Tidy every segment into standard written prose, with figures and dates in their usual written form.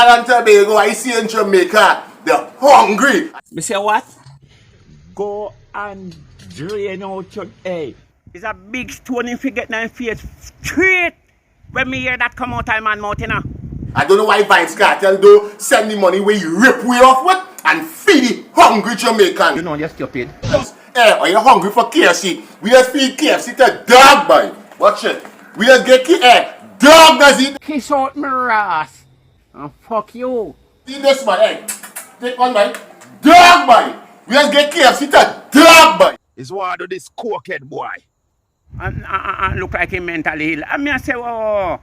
And Tobago, I see in Jamaica, they're hungry. Me say what? Go and drain out your egg. It's a big stone if you get in face straight. When me hear that come out of my mouth, you know. I don't know why Vines Cartel do send the money where you rip way off with and feed the hungry Jamaican. You know, you're stupid. Are you hungry for KFC? We just feed KFC to dog, boy. Watch it. We just get dog does eat. Kiss out my ass. And fuck you. See this one, take one, boy. Dog, boy. We just get KFC to dog, boy. Is one of this cokehead boy. And look like him mentally ill. And me I say, oh,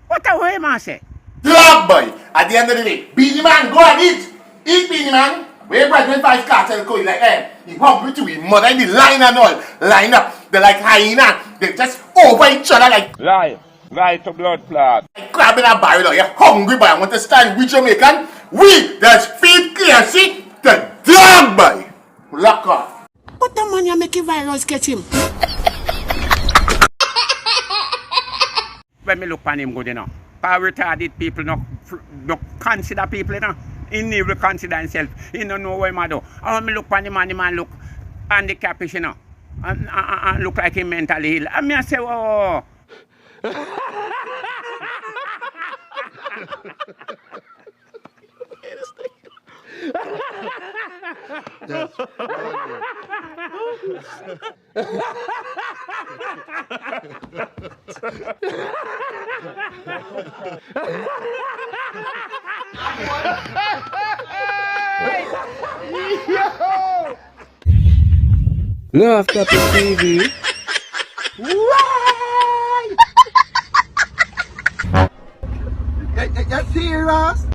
what a way, man say? Dog, boy. At the end of the day, Beanie Man, go and eat. Eat, Beanie Man. Where Brethren Vines Cartel go, like, he hungry too, his mother in the line and all. Line up. They're like hyena. They just over each other like... Lie to blood clot. Like crab in a barrel. You're hungry, boy. I want to stand with Jamaican. We just feed KFC to dog, boy. Lock off. What the man you make a virus get him? When me look on him good, you know. Because retarded people no consider people, you know. He never consider himself. He don't know what he do. And when me look on the man look handicapped, you know. And look like he mentally ill. And me I say, oh. Love Topic TV. You serious?